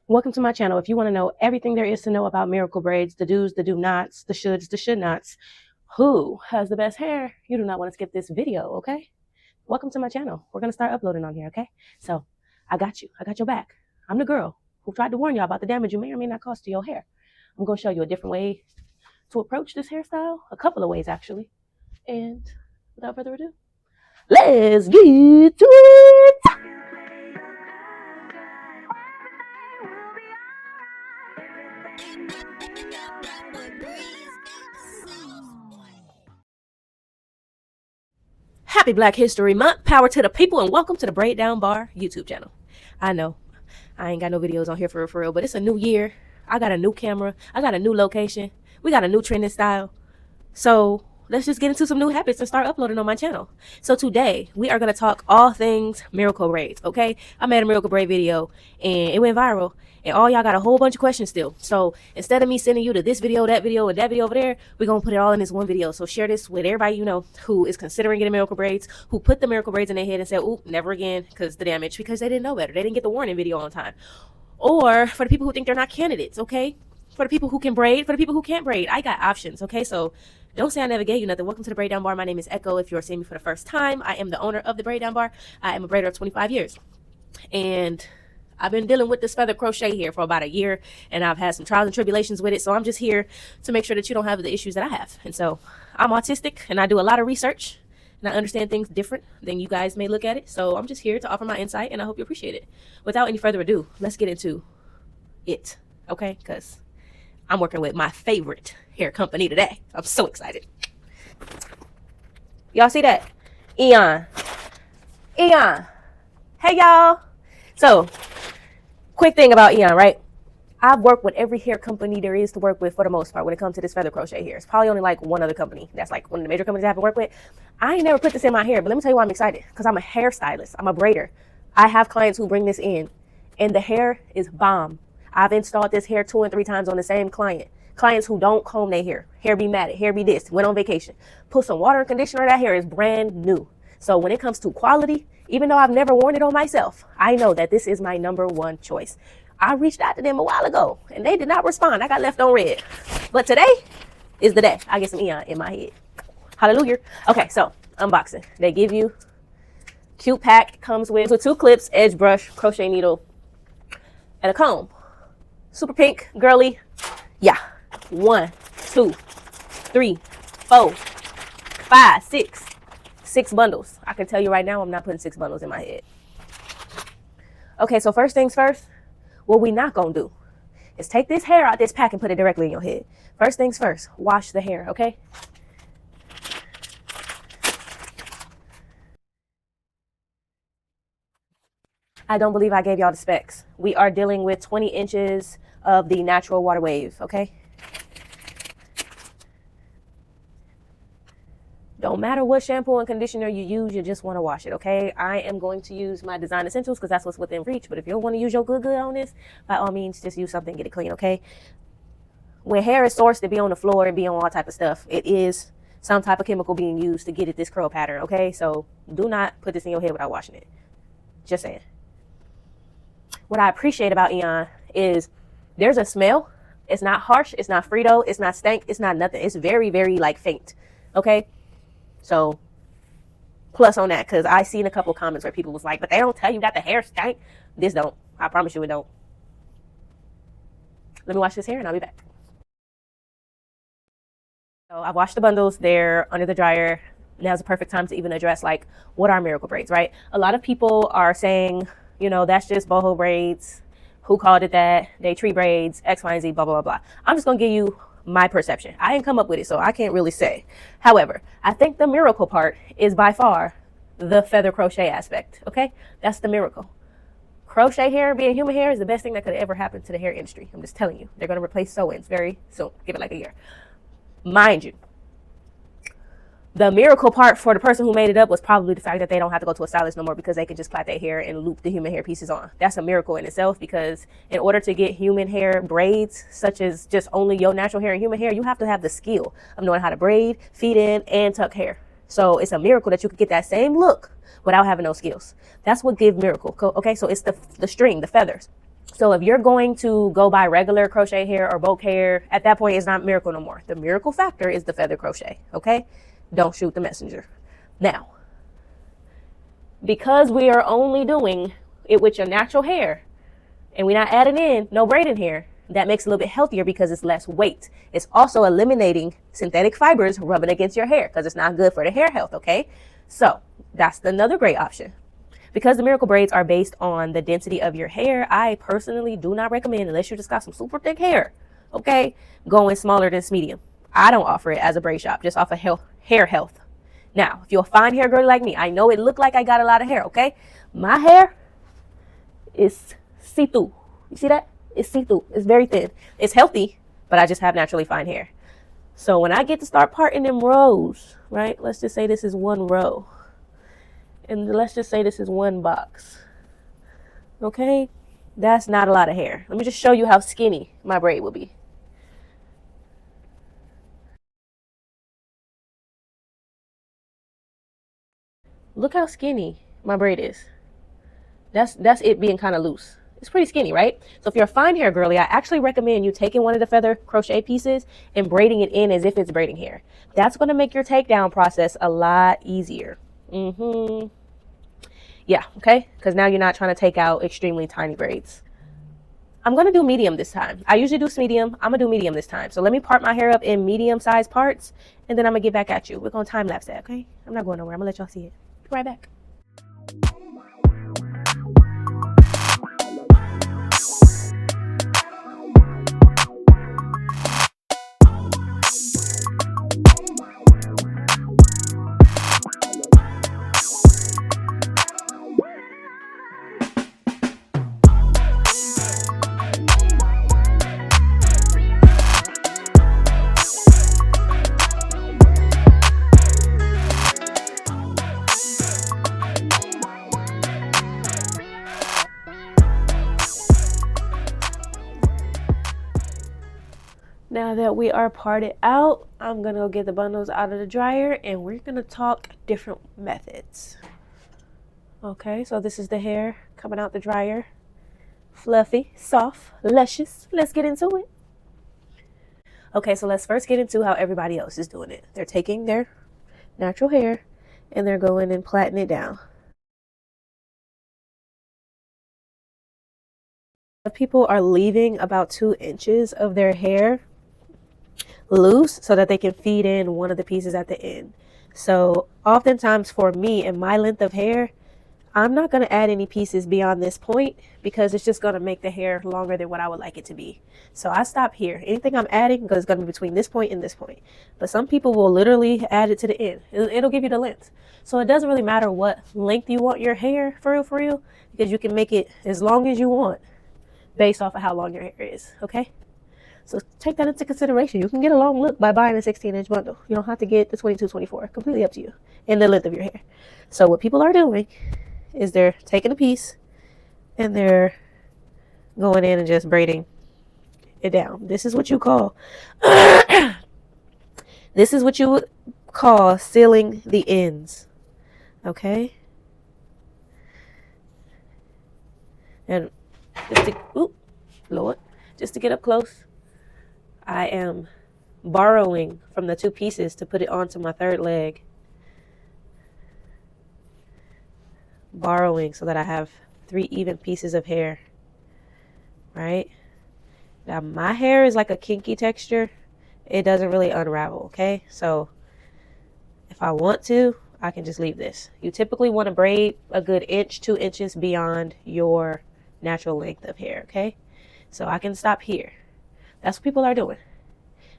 Welcome to my channel. If you want to know everything there is to know about Miracle Braids, the do's, the do-nots, the shoulds, the should-nots, who has the best hair, you do not want to skip this video, okay? Welcome to my channel. We're going to start uploading on here, okay? So, I got you. I got your back. I'm the girl who tried to warn y'all about the damage you may or may not cause to your hair. I'm going to show you a different way to approach this hairstyle. A couple of ways, actually. And without further ado, let's get to it! Happy Black History Month. Power to the people and welcome to the Braiddown Bar YouTube channel. I know I ain't got no videos on here for real, but it's a new year. I got a new camera. I got a new location. We got a new trending style. So let's just get into some new habits and start uploading on my channel. So today we are going to talk all things Miracle Braids, okay? I made a Miracle Braid video and it went viral. And all y'all got a whole bunch of questions still. So instead of me sending you to this video, and that video over there, we're going to put it all in this one video. So share this with everybody you know who is considering getting Miracle Braids, who put the Miracle Braids in their head and said, "Ooh, never again," because the damage, because they didn't know better. They didn't get the warning video on time. Or for the people who think they're not candidates, okay? For the people who can braid, for the people who can't braid, I got options, okay? So don't say I never gave you nothing. Welcome to the Braiddown Bar. My name is Echo. If you're seeing me for the first time, I am the owner of the Braiddown Bar. I am a braider of 25 years. And I've been dealing with this feather crochet here for about a year, and I've had some trials and tribulations with it. So I'm just here to make sure that you don't have the issues that I have. And so I'm autistic, and I do a lot of research, and I understand things different than you guys may look at it. So I'm just here to offer my insight, and I hope you appreciate it. Without any further ado, let's get into it, okay? Because I'm working with my favorite hair company today. I'm so excited. Y'all see that? Eayon. Hey, y'all. So, quick thing about Eayon, right? I've worked with every hair company there is to work with for the most part when it comes to this feather crochet hair. It's probably only like one other company. That's like one of the major companies I have to work with. I ain't never put this in my hair, but let me tell you why I'm excited. Because I'm a hairstylist. I'm a braider. I have clients who bring this in, and the hair is bomb. I've installed this hair 2 and 3 times on the same client. Clients who don't comb their hair be matted, hair be this, went on vacation. Put some water and conditioner, that hair is brand new. So when it comes to quality, even though I've never worn it on myself, I know that this is my #1 choice. I reached out to them a while ago and they did not respond. I got left on red. But today is the day I get some Eayon in my head. Hallelujah. Okay, so unboxing. They give you cute pack. It comes with 2 clips, edge brush, crochet needle, and a comb. Super pink, girly. Yeah. 1, 2, 3, 4, 5, 6 bundles. I can tell you right now, I'm not putting 6 bundles in my head. Okay, so first things first, what we not gonna do is take this hair out this pack and put it directly in your head. First things first, wash the hair, okay? I don't believe I gave y'all the specs. We are dealing with 20 inches of the natural water wave, okay? Don't matter what shampoo and conditioner you use, you just want to wash it, okay? I am going to use my Design Essentials because that's what's within reach. But if you don't want to use your good on this, by all means, just use something, get it clean, okay? When hair is sourced to be on the floor and be on all type of stuff, it is some type of chemical being used to get it this curl pattern, okay? So do not put this in your head without washing it. Just saying. What I appreciate about Eayon is there's a smell. It's not harsh. It's not Frito. It's not stank. It's not nothing. It's very, very like faint, okay? So, plus on that, because I seen a couple comments where people was like, but they don't tell you that the hair stank. This don't. I promise you it don't. Let me wash this hair and I'll be back. So I washed the bundles. They're under the dryer. Now's the perfect time to even address, like, what are Miracle Braids, right? A lot of people are saying, you know, that's just boho braids. Who called it that? They tree braids, X, Y, and Z, blah, blah, blah, blah. I'm just going to give you my perception. I didn't come up with it, so I can't really say. However, I think the miracle part is by far the feather crochet aspect, okay? That's the miracle. Crochet hair being human hair is the best thing that could ever happen to the hair industry. I'm just telling you. They're going to replace sew-ins very soon. Give it like a year. Mind you, the miracle part for the person who made it up was probably the fact that they don't have to go to a stylist no more because they can just plait their hair and loop the human hair pieces on. That's a miracle in itself because in order to get human hair braids, such as just only your natural hair and human hair, you have to have the skill of knowing how to braid, feed in, and tuck hair. So it's a miracle that you could get that same look without having those skills. That's what gives miracle, okay? So it's the string, the feathers. So if you're going to go buy regular crochet hair or boat hair, at that point it's not Miracle no more. The Miracle factor is the feather crochet, okay? Don't shoot the messenger. Now, because we are only doing it with your natural hair and we're not adding in no braiding hair, that makes it a little bit healthier because it's less weight. It's also eliminating synthetic fibers rubbing against your hair because it's not good for the hair health, okay? So that's another great option. Because the Miracle braids are based on the density of your hair, I personally do not recommend, unless you just got some super thick hair, okay, going smaller than medium. I don't offer it as a braid shop, just offer hair health. Now, if you're a fine hair girl like me, I know it look like I got a lot of hair, okay? My hair is see-through. You see that? It's see-through. It's very thin. It's healthy, but I just have naturally fine hair. So when I get to start parting them rows, right? Let's just say this is one row. And let's just say this is one box. Okay? That's not a lot of hair. Let me just show you how skinny my braid will be. Look how skinny my braid is. That's it being kind of loose. It's pretty skinny, right? So if you're a fine hair girly, I actually recommend you taking one of the feather crochet pieces and braiding it in as if it's braiding hair. That's going to make your takedown process a lot easier. Yeah, okay? Because now you're not trying to take out extremely tiny braids. I'm going to do medium this time. I usually do medium. I'm going to do medium this time. So let me part my hair up in medium-sized parts, and then I'm going to get back at you. We're going to time-lapse that, okay? I'm not going nowhere. I'm going to let y'all see it. Be right back. Now that we are parted out, I'm gonna go get the bundles out of the dryer and we're gonna talk different methods. Okay, so this is the hair coming out the dryer. Fluffy, soft, luscious. Let's get into it. Okay, so let's first get into how everybody else is doing it. They're taking their natural hair and they're going and plaiting it down. People are leaving about 2 inches of their hair loose so that they can feed in one of the pieces at the end. So oftentimes for me and my length of hair, I'm not going to add any pieces beyond this point because it's just going to make the hair longer than what I would like it to be. So I stop here. Anything I'm adding is going to be between this point and this point. But some people will literally add it to the end. It'll give you the length. So it doesn't really matter what length you want your hair for real, because you can make it as long as you want based off of how long your hair is, okay? So take that into consideration. You can get a long look by buying a 16-inch bundle. You don't have to get the 22, 24. Completely up to you and the length of your hair. So what people are doing is they're taking a piece and they're going in and just braiding it down. This is what you call this is what you would call sealing the ends. Okay? And just to get up close, I am borrowing from the 2 pieces to put it onto my 3rd leg. Borrowing so that I have 3 even pieces of hair, right? Now my hair is like a kinky texture. It doesn't really unravel, okay? So if I want to, I can just leave this. You typically want to braid a good inch, 2 inches beyond your natural length of hair, okay? So I can stop here. That's what people are doing.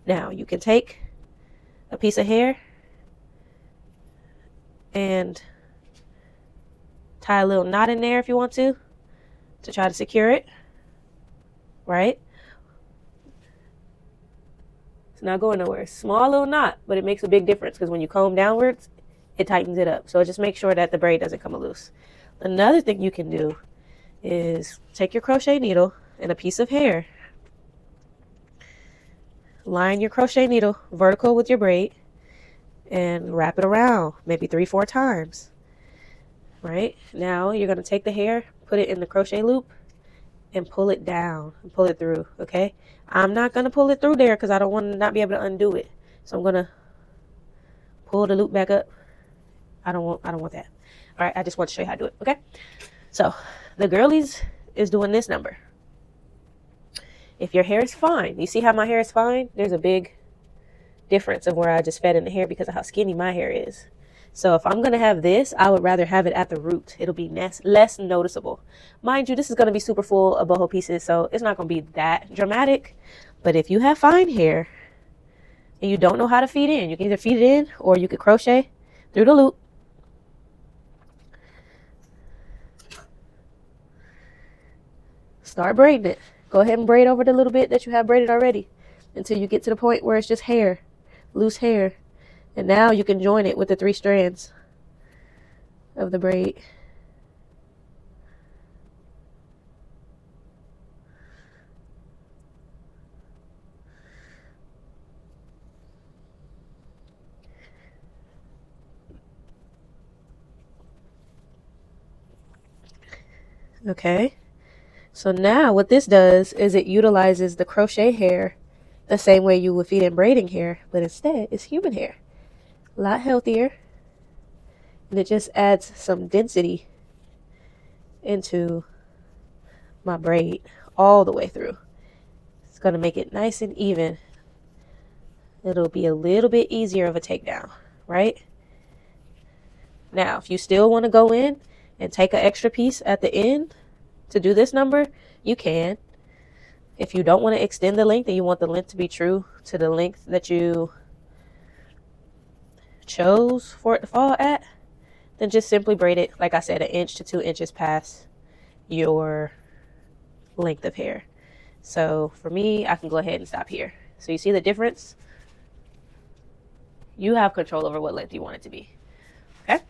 Now you can take a piece of hair and tie a little knot in there if you want to try to secure it, right? It's not going nowhere. Small little knot, but it makes a big difference because when you comb downwards, it tightens it up. So just make sure that the braid doesn't come loose. Another thing you can do is take your crochet needle and a piece of hair. Line your crochet needle vertical with your braid and wrap it around maybe 3-4 times. Right? Now you're going to take the hair, put it in the crochet loop, and pull it down and pull it through, okay? I'm not going to pull it through there because I don't want to not be able to undo it. So I'm going to pull the loop back up. I don't want that. All right, I just want to show you how to do it, okay? So the girlies is doing this number. If your hair is fine, you see how my hair is fine? There's a big difference of where I just fed in the hair because of how skinny my hair is. So if I'm going to have this, I would rather have it at the root. It'll be less noticeable. Mind you, this is going to be super full of boho pieces, so it's not going to be that dramatic. But if you have fine hair and you don't know how to feed in, you can either feed it in or you could crochet through the loop. Start braiding it. Go ahead and braid over the little bit that you have braided already until you get to the point where it's just hair, loose hair. And now you can join it with the 3 strands of the braid. Okay. So now what this does is it utilizes the crochet hair the same way you would feed in braiding hair, but instead it's human hair. A lot healthier, and it just adds some density into my braid all the way through. It's going to make it nice and even. It'll be a little bit easier of a takedown, right? Now, if you still want to go in and take an extra piece at the end to do this number, you can. If you don't want to extend the length and you want the length to be true to the length that you chose for it to fall at, then just simply braid it, like I said, 1 inch to 2 inches past your length of hair. So for me, I can go ahead and stop here. So you see the difference? You have control over what length you want it to be. Okay?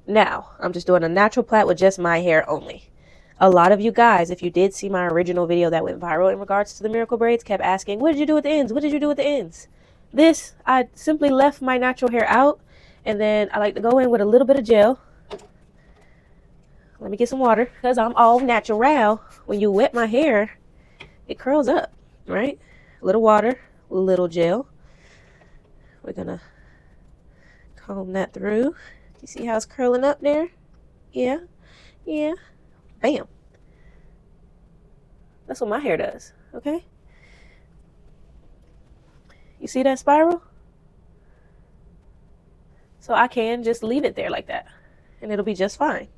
Now, I'm just doing a natural plait with just my hair only. A lot of you guys, if you did see my original video that went viral in regards to the Miracle Braids, kept asking, what did you do with the ends? What did you do with the ends? This, I simply left my natural hair out, and then I like to go in with a little bit of gel. Let me get some water, because I'm all natural. When you wet my hair, it curls up, right? A little water, a little gel. We're going to comb that through. You see how it's curling up there? Yeah, yeah. Bam. That's what my hair does, okay? You see that spiral? So I can just leave it there like that, and it'll be just fine.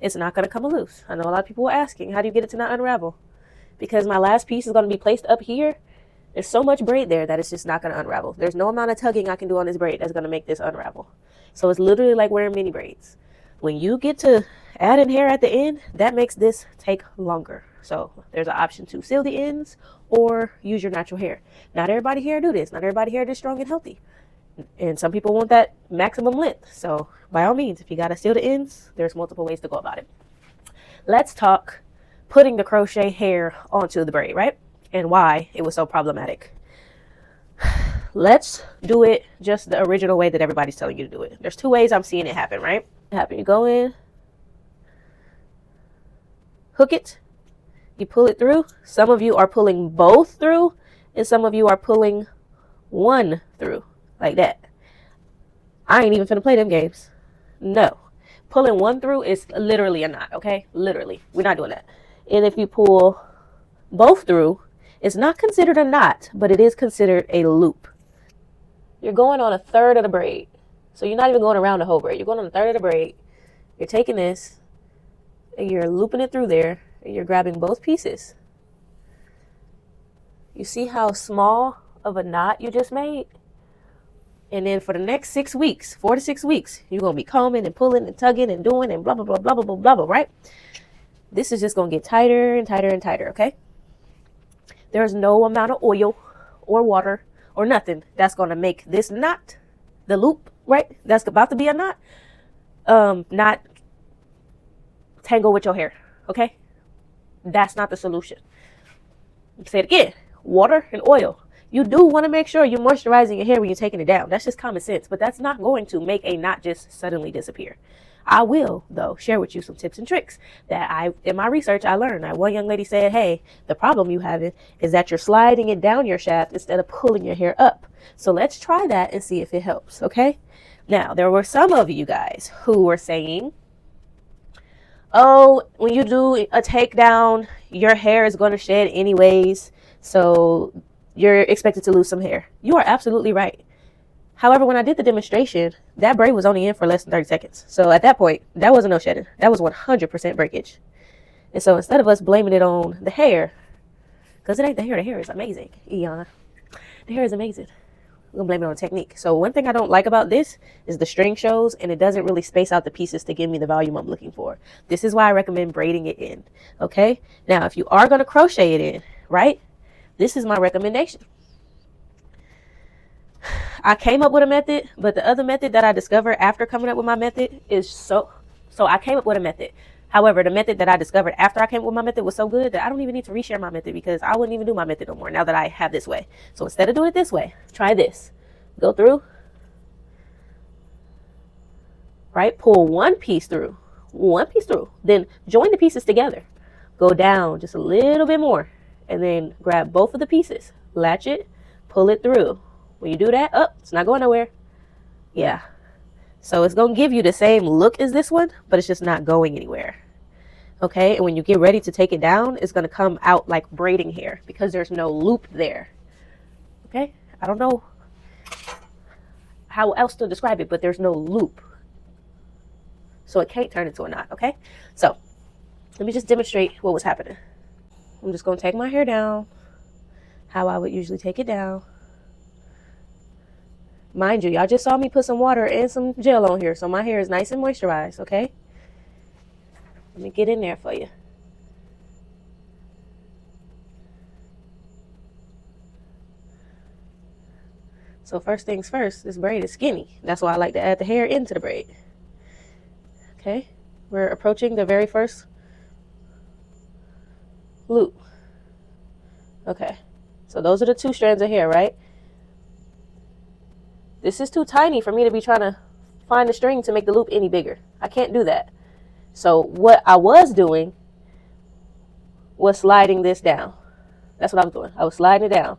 It's not going to come loose. I know a lot of people are asking, how do you get it to not unravel? Because my last piece is going to be placed up here. There's so much braid there that it's just not going to unravel. There's no amount of tugging I can do on this braid that's going to make this unravel. So it's literally like wearing mini braids. When you get to add in hair at the end, that makes this take longer. So there's an option to seal the ends or use your natural hair. Not everybody hair do this. Not everybody hair is strong and healthy. And some people want that maximum length. So by all means, if you got to seal the ends, there's multiple ways to go about it. Let's talk putting the crochet hair onto the braid, right? And why it was so problematic. Let's do it just the original way that everybody's telling you to do it. There's 2 ways I'm seeing it happen, right? You go in, hook it, you pull it through. Some of you are pulling both through, and some of you are pulling one through, like that. I ain't even finna play them games. No. Pulling one through is literally a knot, okay? Literally. We're not doing that. And if you pull both through, it's not considered a knot, but it is considered a loop. You're going on 1/3 of the braid. So you're not even going around the whole braid. You're going on 1/3 of the braid. You're taking this, and you're looping it through there, and you're grabbing both pieces. You see how small of a knot you just made? And then for the next 6 weeks, 4 to 6 weeks, you're going to be combing and pulling and tugging and doing and blah, blah, blah, blah, blah, blah, blah, blah, right? This is just going to get tighter and tighter and tighter, okay? There's no amount of oil or water or nothing that's going to make this knot, the loop, right? That's about to be a knot, not tangle with your hair, okay? That's not the solution. Say it again, water and oil. You do want to make sure you're moisturizing your hair when you're taking it down. That's just common sense, but that's not going to make a knot just suddenly disappear. I will, though, share with you some tips and tricks that in my research, I learned. That one young lady said, hey, the problem you have is that you're sliding it down your shaft instead of pulling your hair up. So let's try that and see if it helps, okay? Now, there were some of you guys who were saying, oh, when you do a takedown, your hair is going to shed anyways, so you're expected to lose some hair. You are absolutely right. However, when I did the demonstration, that braid was only in for less than 30 seconds. So at that point, that wasn't no shedding. That was 100% breakage. And so instead of us blaming it on the hair, because it ain't the hair is amazing, Eayon. The hair is amazing. We're going to blame it on technique. So one thing I don't like about this is the string shows, and it doesn't really space out the pieces to give me the volume I'm looking for. This is why I recommend braiding it in, okay? Now, if you are going to crochet it in, right, this is my recommendation. I came up with a method, but the other method that I discovered after coming up with my method is so I came up with a method. However, the method that I discovered after I came up with my method was so good that I don't even need to reshare my method, because I wouldn't even do my method no more now that I have this way. So instead of doing it this way, try this. Go through, right? Pull one piece through, then join the pieces together. Go down just a little bit more, and then grab both of the pieces, latch it, pull it through. When you do that, it's not going nowhere. Yeah. So it's going to give you the same look as this one, but it's just not going anywhere. Okay. And when you get ready to take it down, it's going to come out like braiding hair because there's no loop there. Okay. I don't know how else to describe it, but there's no loop. So it can't turn into a knot. Okay. So let me just demonstrate what was happening. I'm just going to take my hair down how I would usually take it down. Mind you, y'all just saw me put some water and some gel on here, so my hair is nice and moisturized, okay? Let me get in there for you. So first things first, this braid is skinny. That's why I like to add the hair into the braid. Okay, we're approaching the very first loop. Okay, so those are the 2 strands of hair, right? This is too tiny for me to be trying to find the string to make the loop any bigger. I can't do that. So what I was doing was sliding this down. That's what I was doing. I was sliding it down.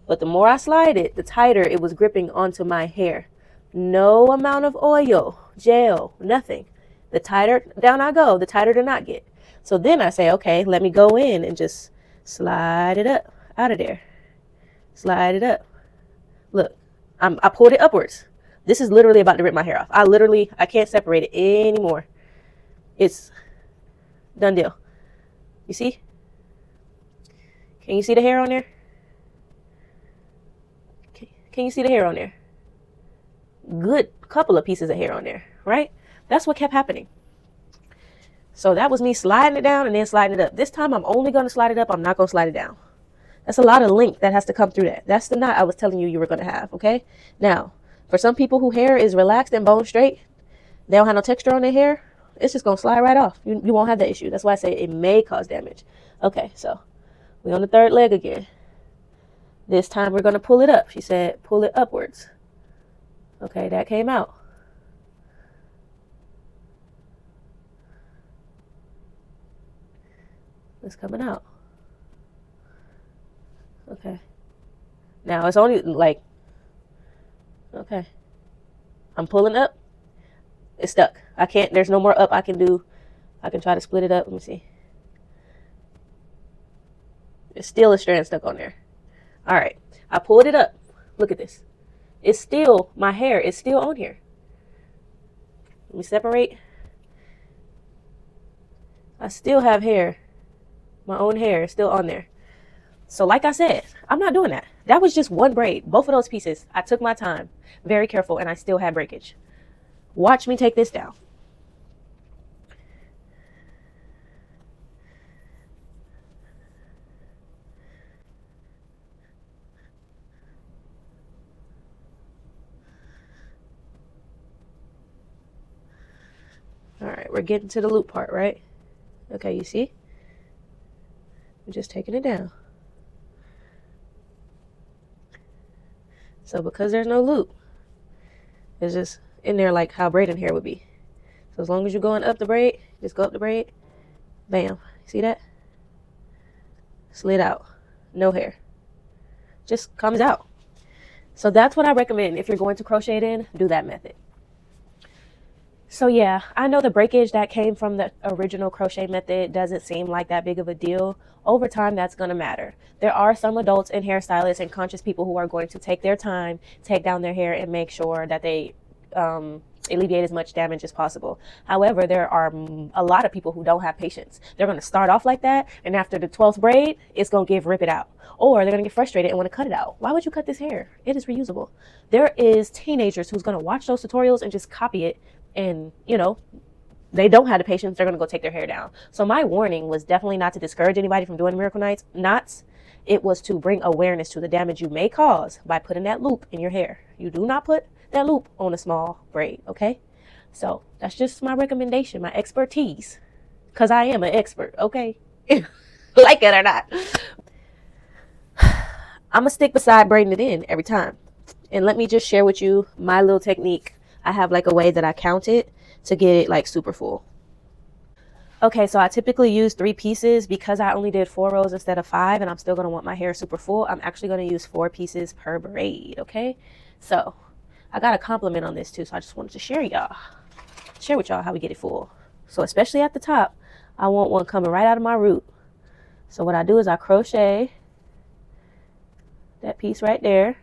But the more I slide it, the tighter it was gripping onto my hair. No amount of oil, gel, nothing. The tighter down I go, the tighter the knot get. So then I say, okay, let me go in and just slide it up out of there. Slide it up. Look. I pulled it upwards. This is literally about to rip my hair off. I can't separate it anymore. It's done deal. You see? Can you see the hair on there? Can you see the hair on there? Good couple of pieces of hair on there, right? That's what kept happening. So that was me sliding it down and then sliding it up. This time I'm only going to slide it up. I'm not going to slide it down. That's a lot of length that has to come through that. That's the knot I was telling you were going to have, okay? Now, for some people who hair is relaxed and bone straight, they don't have no texture on their hair, it's just going to slide right off. You won't have that issue. That's why I say it may cause damage. Okay, so we're on the 3rd leg again. This time we're going to pull it up. She said pull it upwards. Okay, that came out. It's coming out. Okay. Now it's only like, okay. I'm pulling up. It's stuck. I can't, there's no more up I can do. I can try to split it up. Let me see. It's still a strand stuck on there. All right. I pulled it up. Look at this. It's still, my hair is still on here. Let me separate. I still have hair. My own hair is still on there. So like I said, I'm not doing that. That was just one braid. Both of those pieces, I took my time, very careful, and I still had breakage. Watch me take this down. All right, we're getting to the loop part, right? Okay, you see? We're just taking it down. So because there's no loop, it's just in there like how braiding hair would be. So as long as you're going up the braid, just go up the braid. Bam. See that? Slid out. No hair. Just comes out. So that's what I recommend. If you're going to crochet it in, do that method. So yeah, I know the breakage that came from the original crochet method doesn't seem like that big of a deal. Over time, that's going to matter. There are some adults and hairstylists and conscious people who are going to take their time, take down their hair, and make sure that they alleviate as much damage as possible. However, there are a lot of people who don't have patience. They're going to start off like that, and after the 12th braid, it's going to rip it out. Or they're going to get frustrated and want to cut it out. Why would you cut this hair? It is reusable. There is teenagers who's going to watch those tutorials and just copy it, and you know, they don't have the patience. They're going to go take their hair down. So my warning was definitely not to discourage anybody from doing miracle knots. It was to bring awareness to the damage you may cause by putting that loop in your hair. You do not put that loop on a small braid, okay? So that's just my recommendation, my expertise, because I am an expert, okay? Like it or not. I'm going to stick beside braiding it in every time. And let me just share with you my little technique. I have like a way that I count it to get it like super full. Okay, so I typically use 3 pieces because I only did 4 rows instead of 5, and I'm still going to want my hair super full. I'm actually going to use 4 pieces per braid, okay? So I got a compliment on this too, so I just wanted to share with y'all how we get it full. So especially at the top, I want one coming right out of my root. So what I do is I crochet that piece right there.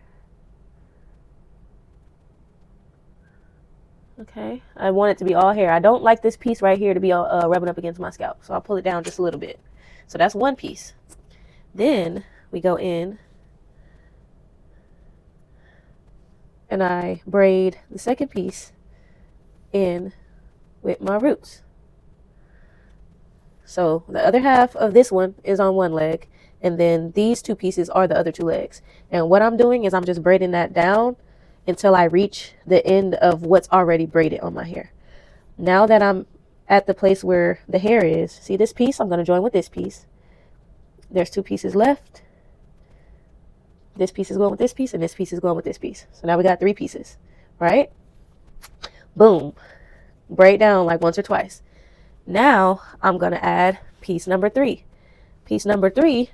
Okay, I want it to be all hair. I don't like this piece right here to be rubbing up against my scalp, so I'll pull it down just a little bit. So that's one piece. Then we go in and I braid the second piece in with my roots. So the other half of this one is on one leg, and then these 2 pieces are the other 2 legs. And what I'm doing is I'm just braiding that down until I reach the end of what's already braided on my hair. Now that I'm at the place where the hair is, see this piece? I'm going to join with this piece. There's 2 pieces left. This piece is going with this piece, and this piece is going with this piece. So now we got 3 pieces, right? Boom. Braid down like once or twice. Now I'm going to add piece number 3. Piece number 3,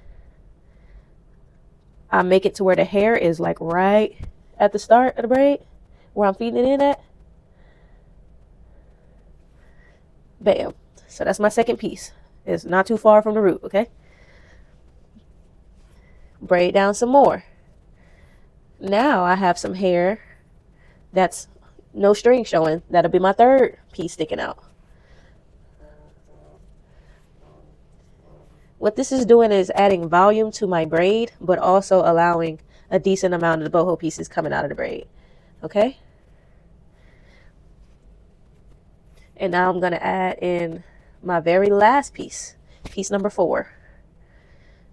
I make it to where the hair is like right at the start of the braid, where I'm feeding it in at. Bam. So that's my second piece. It's not too far from the root, okay? Braid down some more. Now I have some hair that's no string showing. That'll be my third piece sticking out. What this is doing is adding volume to my braid, but also allowing a decent amount of the boho pieces coming out of the braid. Okay? And now I'm going to add in my very last piece, piece number 4.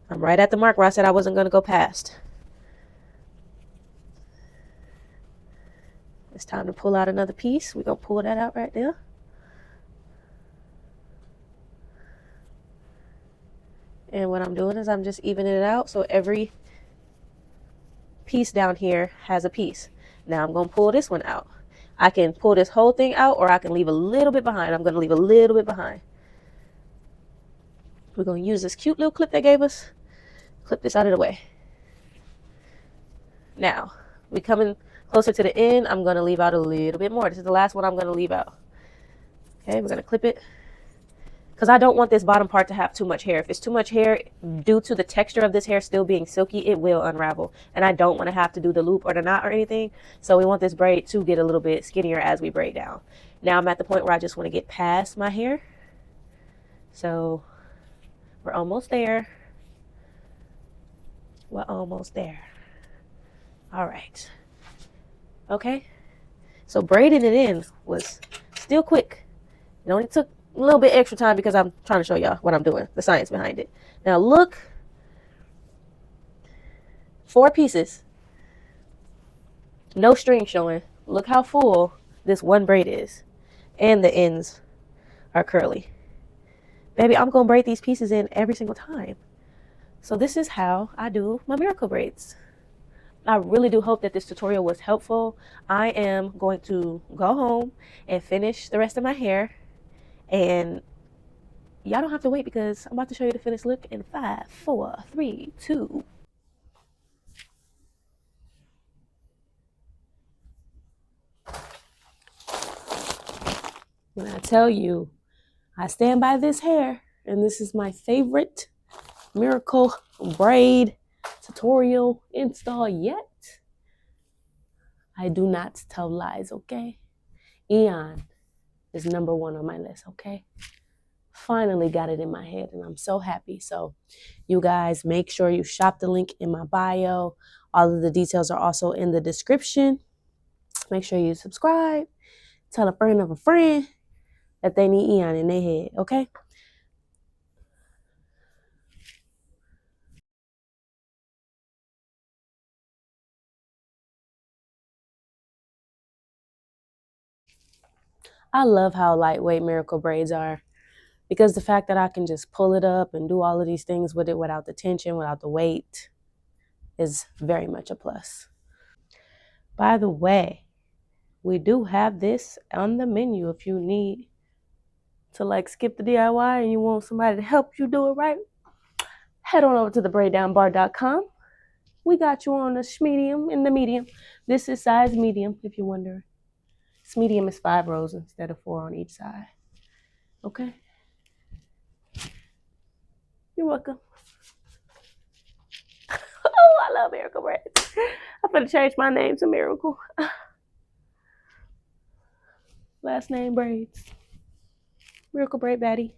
I'm right at the mark where I said I wasn't going to go past. It's time to pull out another piece. We're going to pull that out right there. And what I'm doing is I'm just evening it out, so every piece down here has a piece. Now I'm going to pull this one out. I can pull this whole thing out, or I can leave a little bit behind. I'm going to leave a little bit behind. We're going to use this cute little clip they gave us. Clip this out of the way. Now, we're coming closer to the end. I'm going to leave out a little bit more. This is the last one I'm going to leave out. Okay, we're going to clip it. Because I don't want this bottom part to have too much hair. If it's too much hair, due to the texture of this hair still being silky, it will unravel. And I don't want to have to do the loop or the knot or anything. So we want this braid to get a little bit skinnier as we braid down. Now I'm at the point where I just want to get past my hair. So we're almost there. We're almost there. All right. Okay. So braiding it in was still quick. It only took a little bit extra time because I'm trying to show y'all what I'm doing, the science behind it. Now look, 4 pieces, no string showing. Look how full this one braid is, and the ends are curly. Baby, I'm gonna braid these pieces in every single time. So this is how I do my miracle braids. I really do hope that this tutorial was helpful. I am going to go home and finish the rest of my hair, and y'all don't have to wait because I'm about to show you the finished look in 5, 4, 3, 2. When I tell you, I stand by this hair, and this is my favorite Miracle Braid tutorial install yet. I do not tell lies, okay? Eayon is number 1 on my list, okay? Finally got it in my head, and I'm so happy. So you guys, make sure you shop the link in my bio. All of the details are also in the description. Make sure you subscribe. Tell a friend of a friend that they need Eayon in their head, okay? I love how lightweight Miracle Braids are, because the fact that I can just pull it up and do all of these things with it without the tension, without the weight, is very much a plus. By the way, we do have this on the menu if you need to like skip the DIY and you want somebody to help you do it right. Head on over to the braiddownbar.com. We got you on the medium and the medium. This is size medium if you're wondering. This medium is 5 rows instead of 4 on each side. Okay? You're welcome. Oh, I love Miracle Braids. I'm gonna change my name to Miracle. Last name Braids. Miracle Braid Baddie.